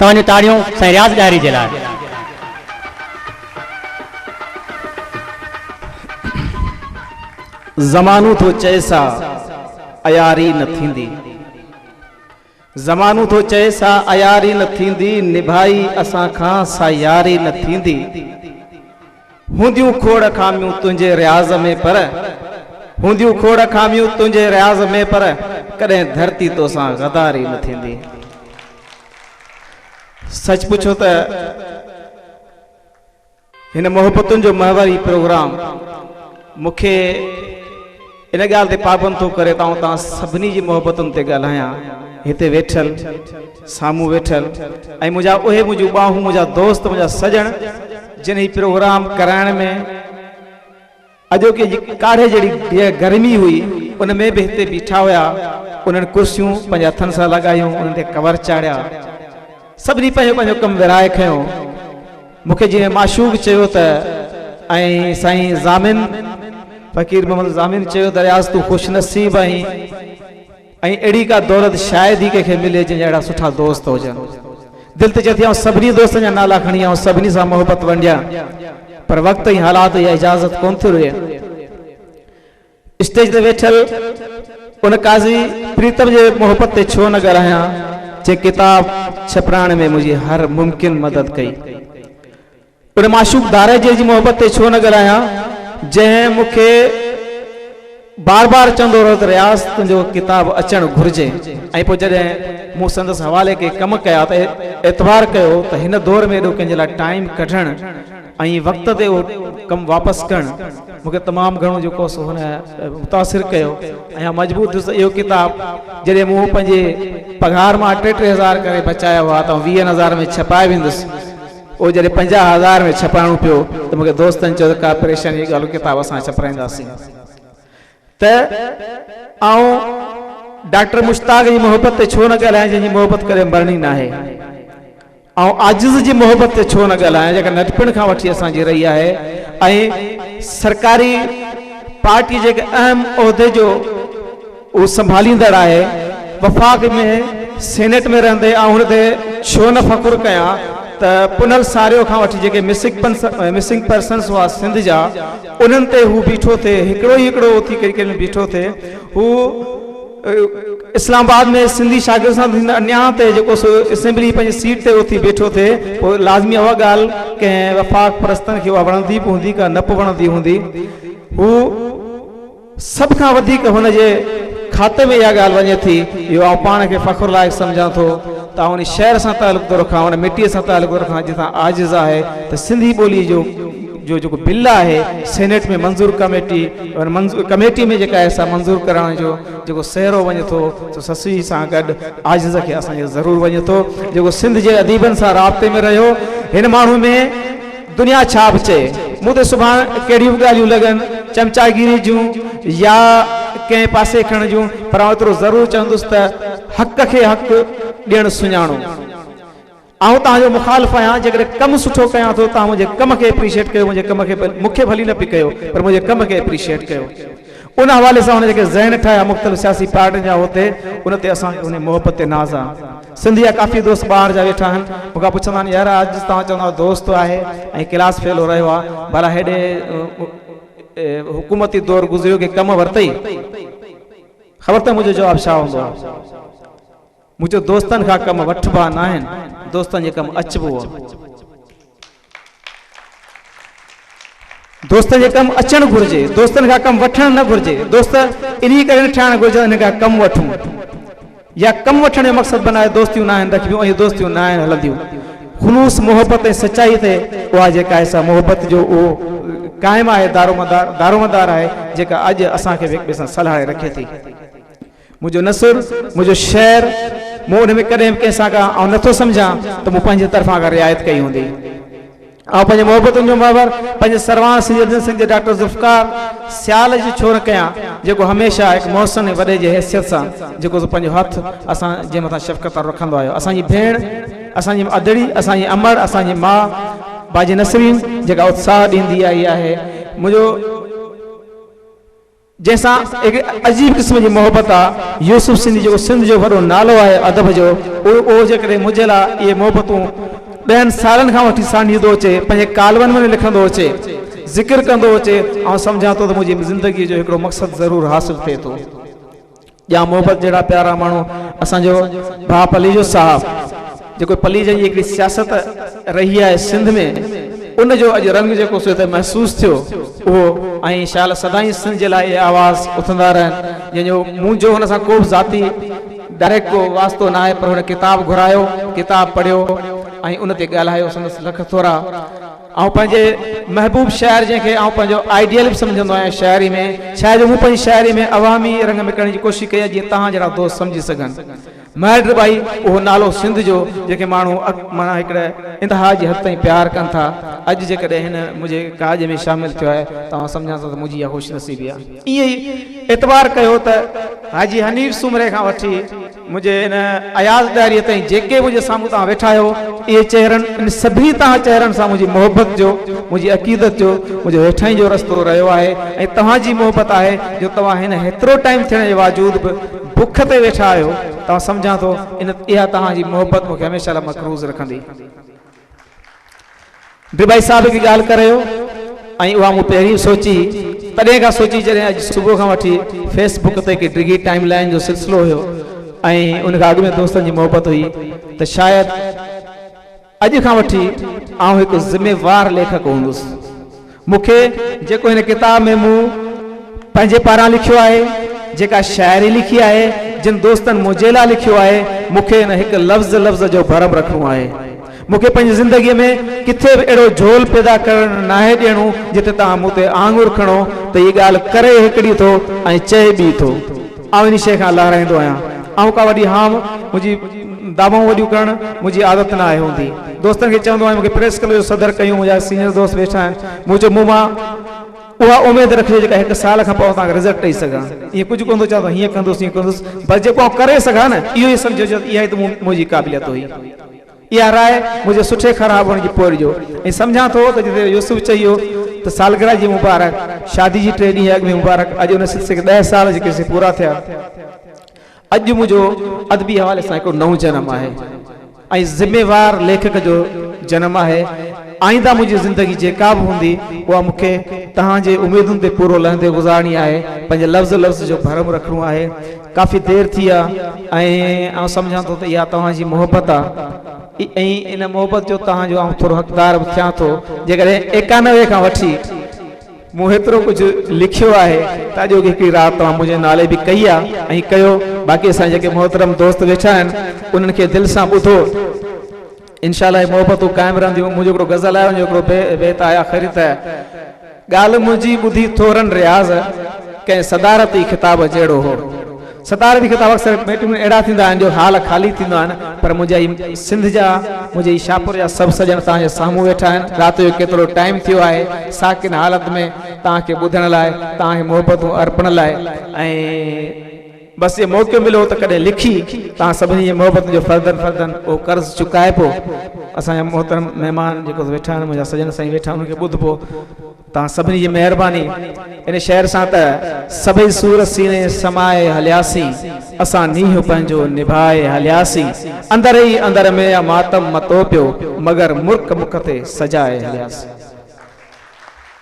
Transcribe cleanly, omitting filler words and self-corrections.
तव्हांजूं ताड़ियूं साईं रियाज़ ॾाहिरी जे लाइ। ज़मानो थो चए सा अयारी न थींदी, ज़मानो थो चए सा अयारी न थींदी, निभाई असां खां सा यारी न थींदी। हूंदियूं खोड़ खामियूं तुंहिंजे रियाज़ में पर, हूंदियूं खोड़ खामियूं तुंहिंजे रियाज़ में पर, कॾहिं धरती तोसां गदारी न थींदी। सच पुछो त हिन मोहब्बतुनि जो महवरी प्रोग्राम मूंखे इन ॻाल्हि ते पाबंद थो करे तव्हां सभिनी जी मोहब्बतुनि ते ॻाल्हायां। हिते वेठल, साम्हूं वेठल ऐं मुंहिंजूं ॿाहूं, मुंहिंजा दोस्त, मुंहिंजा सजण जिन ही प्रोग्राम कराइण में अॼोके काढ़े जहिड़ी गर्मी हुई उन में बि हिते बीठा हुया, उन्हनि कुर्सियूं पंहिंजे हथनि सां लॻायूं, उन्हनि ते कवर चाढ़िया, सभिनी पंहिंजो पंहिंजो कमु विराए खयो। मूंखे जीअं माशूक चयो त ऐं साईं ज़ामिन फ़कीर मोहम्मद ज़ामिन चयो त रियाज़ तूं ख़ुशि नसीब आहीं ऐं अहिड़ी का दौलत शायदि ई कंहिंखे मिले जंहिंजा अहिड़ा सुठा दोस्त हुजनि। दिलि ते चए थी सभिनी दोस्तनि जा नाला खणी आऊं, सभिनी सां मोहबत वंडिया, पर वक़्त ऐं हालात या इजाज़त कोन थी रहे। स्टेज ते वेठल उन काज़ी प्रीतम जे मोहब्बत ते छो न ॻाल्हायां, जे किताब छपराइण में मुंहिंजी हर मुमकिन मदद कई। उन माशूक दारे जी मोहब्बत ते छो न ॻाल्हायां, जंहिं मूंखे बार बार चवंदो रहो त रियाज़ तुंहिंजो किताब अचणु घुरिजे, ऐं पोइ जॾहिं मूं संदसि हवाले के कमु कया त एतबार कयो त हिन दौर में एॾो कंहिंजे लाइ टाइम कढणु ऐं वक़्त ते उहो कमु वापसि करणु मूंखे तमामु घणो जेको सो हुन मुतासिर कयो। ऐं मजबूर थियुसि इहो किताब जॾहिं मूं पंहिंजे पघार मां 33,000 करे बचाया हुआ त 20,000 में छपाए वेंदुसि, उहो जॾहिं 50,000 में छपाइणो पियो त मूंखे दोस्तनि चयो त का परेशानी ॻाल्हि किताब असां छपाईंदासीं। त ऐं डॉक्टर मुश्ताक जी मोहब्बत ते छो न ॻाल्हायां, जंहिंजी मोहब्बत करे मरणी न आहे, ऐं आजिज़ जी मोहब्बत ते छो न ॻाल्हायां, जेका नंढपण खां वठी असांजी रही आहे ऐं सरकारी पार्टी जेके अहम उहिदे जो उहो संभालींदड़ आहे, वफ़ाक़ में सेनेट में रहंदे ऐं हुन ते छो न फ़ख़ुरु कयां त पुनल सारियो खां वठी जेके मिसिंग पर्सन्स हुआ सिंध जा, उन्हनि ते हू बीठो थिए, हिकिड़ो उथी करे बीठो थिए। हू इस्लामाबाद में सिंधी शागिर्द सां अन्याय ते जेको सो असेंबली पंहिंजी सीट ते उथी बीठो थिए, पोइ लाज़मी उहा ॻाल्हि कंहिं वफ़ाक़ परस्तनि खे उहा वणंदी बि हूंदी का न पोइ वणंदी हूंदी। हू सभ खां वधीक हुनजे खाते में इहा ॻाल्हि वञे थी, इहो आउं पाण खे फ़ख़ुरु लाइक़ु सम्झां थो त उन शहर सां तालुक़ थो रखां, उन मिटीअ सां तालुक़ थो रखां जितां आजिज़ आहे त सिंधी ॿोली जो जेको बिल आहे सेनेट में मंज़ूर कमेटी, कमेटी में जेका आहे सा मंज़ूर करण जो जेको सहरो वञे थो त ससी सां गॾु आजिज़ खे असांखे ज़रूरु वञे थो। जेको सिंध जे अदीबनि सां राब्ते में रहियो, हिन माण्हू में दुनिया छा बि चए, मूं ते सुभाणे कहिड़ियूं बि ॻाल्हियूं लॻनि चमचागिरी जूं या कंहिं पासे खणण जूं, पर आउं एतिरो ज़रूरु चवंदुसि त हक़ खे हक़ ॾियणु सुञाणो। आउं तव्हांजो मुखालिफ़ आहियां, जेकॾहिं कमु सुठो कयां थो तव्हां मुंहिंजे कम खे एप्रिशिएट कयो, मुंहिंजे कम खे मूंखे भली न पई कयो पर मुंहिंजे कम खे एप्रिशिएट कयो। उन हवाले सां हुन जेके ज़हन ठाहिया मुख़्तलिफ़ सियासी पार्टियुनि जा, होते उन ते असांखे उन मोहब्बत ते नाज़ आहे। सिंधी जा काफ़ी दोस्त ॿाहिरि जा वेठा आहिनि, मूंखां पुछंदा आहिनि यार अॼु तव्हां चवंदा दोस्त आहे ऐं क्लास फेलो रहियो आहे, भला हेॾे हुकूमती दौर गुज़रियो के कमु वरितई, ख़बर त मुंहिंजो जवाबु छा हूंदो आहे। मुंहिंजो दोस्तनि खां कमु वठिबा न आहिनि, दोस्तनि जे कमु अचिबो आहे। दोस्तनि जे कमु अचणु घुरिजे, दोस्तनि खां कमु वठणु न घुरिजे। दोस्त इन करे न ठाहिणु घुरिजे इन खां कमु वठूं, या कमु वठण जो मक़सदु बनाए दोस्तियूं न आहिनि रखिबियूं ऐं दोस्तियूं न आहिनि हलंदियूं। ख़ुलूस मोहब्बत ऐं सचाई ते उहा जेका आहे सा मोहब्बत जो उहो क़ाइमु आहे, दारोमदार आहे, जेका अॼु असांखे हिक ॿिए सां सलाहे रखे थी। मुंहिंजो नसुर, मुंहिंजो शहर, मूं हुन में कॾहिं बि कंहिंसां खां ऐं नथो सम्झां त मूं पंहिंजे तरफ़ां खां रिआयत कई हूंदी। ऐं पंहिंजे मोहब्बतुनि जो महवर पंहिंजे सरवान सिंह जे डॉक्टर ज़ुल्फ़कार सियाल जी छो न कयां, जेको हमेशह हिकु मोहसिन ऐं वॾे जे हैसियत सां जेको पंहिंजो हथु असां जे मथां शफ़क़त रखंदो आहियो। असांजी भेण, असांजी अदड़ी, असांजी अमड़, असांजी माउ बाजी नसरीन जेका उत्साह ॾींदी आई आहे। मुंहिंजो जैसा एक अजीब किस्म की मोहब्बत आ यूसुफ सिंधी जो सिंध जो वॾो नालो आहे अदब जो ओ जेकॾहिं मुंहिंजे लाइ इहे मोहबतूं 2 सालनि खां वठी साणींदो अचे पंहिंजे कालवनि में लिखंदो अचे ज़िक्र कंदो अचे ऐं सम्झां थो त मुंहिंजी ज़िंदगी जो हिकिड़ो मक़सदु ज़रूरु हासिलु थिए थो। या मोहब्बत जहिड़ा प्यारा माण्हू असांजो भाउ पलीजो साहब जेको पलीज जी हिकिड़ी सियासत रही आहे सिंध में उन जो अॼु रंग जेको सो हिते महसूसु थियो उहो ऐं शाल सदाई सिंध जे लाइ आवाज़ उथंदा रहनि जंहिंजो मुंहिंजो हुन सां को बि ज़ाती डायरेक्ट को वास्तो न आहे पर हुन किताब घुरायो किताब पढ़ियो ऐं उन ते ॻाल्हायो संदसि लख थोरा ऐं पंहिंजे महबूब शाइर जंहिंखे आउं पंहिंजो आइडियल बि सम्झंदो आहियां शाइरी में शायदि मूं पंहिंजी शाइरी में अवामी रंग में करण जी कोशिशि कई आहे जीअं तव्हां जहिड़ा दोस्त सम्झी सघनि। महर भाई उहो नालो सिंध जो जेके माण्हू माना हिकिड़े इंतिहा जी हद ताईं प्यारु कनि था अॼु जेकॾहिं हिन मुंहिंजे काज में शामिलु थियो आहे तव्हां सम्झां था त मुंहिंजी इहा ख़ुशनसीबी आहे। ईअं ई एतबार कयो त हाजी हनीफ़ सुमरे खां वठी मुंहिंजे इन अयाज़ डायरीअ ताईं जेके मुंहिंजे साम्हूं तव्हां वेठा आहियो इहे चेहरनि सभिनी तव्हां चेहरनि सां मुंहिंजी मोहबत जो मुंहिंजी अक़ीदत जो मुंहिंजो हेठां जो रस्तो रहियो आहे ऐं तव्हांजी मोहबत आहे जो तव्हां हिन हेतिरो टाइम थियण जे बावजूदि बि बुख ते वेठा आहियो तव्हां सम्झां थो इहा तव्हांजी मोहबत मूंखे हमेशह लाइ मक़रूज़ रखंदी। डिबाई साहब की ॻाल्हि करियो ऐं उहा मूं पहिरीं सोची तॾहिं खां सोची जॾहिं अॼु सुबुह खां वठी फेसबुक ते हिकु डिगी टाइम लाइन जो सिलसिलो हुयो ऐं उन खां अॻु में दोस्तनि जी मोहबत हुई त शायदि अॼु खां वठी आउं हिकु ज़िम्मेवार लेखक हूंदुसि। मूंखे जेको हिन किताब में मूं पंहिंजे पारां लिखियो आहे जेका शाइरी लिखी आहे जिन दोस्तनि मुंहिंजे लाइ लिखियो आहे मूंखे हिन हिकु लफ़्ज़ जो भरम रखिणो आहे। मूंखे पंहिंजी ज़िंदगीअ में किथे बि अहिड़ो झोल पैदा करणु नाहे ॾियणो जिते तव्हां मूं ते आङुर खणो त हीअ ॻाल्हि करे हिकिड़ी थो ऐं चए ॿी थो। आउं इन शइ खां लाराईंदो आहियां। आउं का वॾी हाम मुंहिंजी दावाऊं वॾियूं करणु मुंहिंजी आदत न आहे हूंदी। दोस्तनि खे चवंदो आहियां मूंखे प्रेस क्लब जो सदर कयूं मुंहिंजा सीनियर दोस्त वेठा आहिनि मुंहिंजो मुंहुं मां उहा उमेद रखियो जेका 1 साल खां पोइ तव्हांखे रिज़ल्ट ॾेई सघां। ईअं कुझु कोन थो चवां त हीअं कंदुसि हीअं कंदुसि बसि जेको आउं करे सघां न इहो ई सम्झो इहा ई त मुंहिंजी क़ाबिलियत हुई। इहा राय मुंहिंजे सुठे ख़राब हुअण जी पोइ ॾिजो ऐं सम्झां थो त जिते यूसुफ चयो त सालगिरह जी मुबारक शादी जी 3 ॾींहं अॻु में मुबारक अॼु उन सिलसिले खे 10 साल जेके पूरा थिया। अॼु मुंहिंजो अदबी हवाले सां हिकिड़ो नओं जनम आहे ऐं ज़िम्मेवार लेखक जो जनम आहे। आईंदा मुंहिंजी ज़िंदगी जेका बि हूंदी उहा मूंखे तव्हांजे उमेदुनि ते पूरो लहंदे गुज़ारणी आहे। पंहिंजे लफ़्ज़ जो भरम रखिणो आहे। काफ़ी देरि थी आहे ऐं आउं सम्झां थो त इहा तव्हांजी मोहबत आहे ऐं इन मोहबत जो तव्हांजो आउं थोरो हक़दार बि थियां थो। जेकॾहिं 91 खां वठी मूं हेतिरो कुझु लिखियो आहे त अॼु हिकिड़ी राति तव्हां मुंहिंजे नाले बि कई आहे ऐं कयो। बाक़ी असां जेके मोहतरम दोस्त वेठा आहिनि उन्हनि खे दिलि सां ॿुधो इंशाअल्लाह मोहबतूं क़ाइमु रहंदियूं। मुंहिंजो हिकिड़ो गज़ल आहे हिकिड़ो बेत आया ख़रीद ॻाल्हि मुंहिंजी ॿुधी थोरनि रियाज़ कंहिं सदारती ख़िताब जहिड़ो हो। सदारती ख़िताब अक्सर मीटिंग में अहिड़ा थींदा आहिनि जो हाल ख़ाली थींदो आहिनि पर मुंहिंजा सिंध जा मुंहिंजे शाहपुर जा सभु सॼण तव्हांजे साम्हूं वेठा आहिनि। राति जो केतिरो टाइम थियो आहे साकिन हालत में तव्हांखे ॿुधण लाइ तव्हांखे मोहबतूं अर्पण लाइ ऐं बसि इहो मौक़ो मिलियो त कॾहिं लिखी तव्हां सभिनी जी मोहबत जो फर्दन उहो कर्ज़ चुकाए पोइ असांजा मोहतरम महिमान जेको वेठा आहिनि मुंहिंजा सजन साईं वेठा उन्हनि खे ॿुधबो। तव्हां सभिनी जी महिरबानी इन शहर सां त सभई सूर सीने समाए हलियासीं असां नींहुं पंहिंजो निभाए हलियासीं अंदर ई अंदर में मातम मतो पियो मगर मुल्क मुख ते सजाए हलियासीं।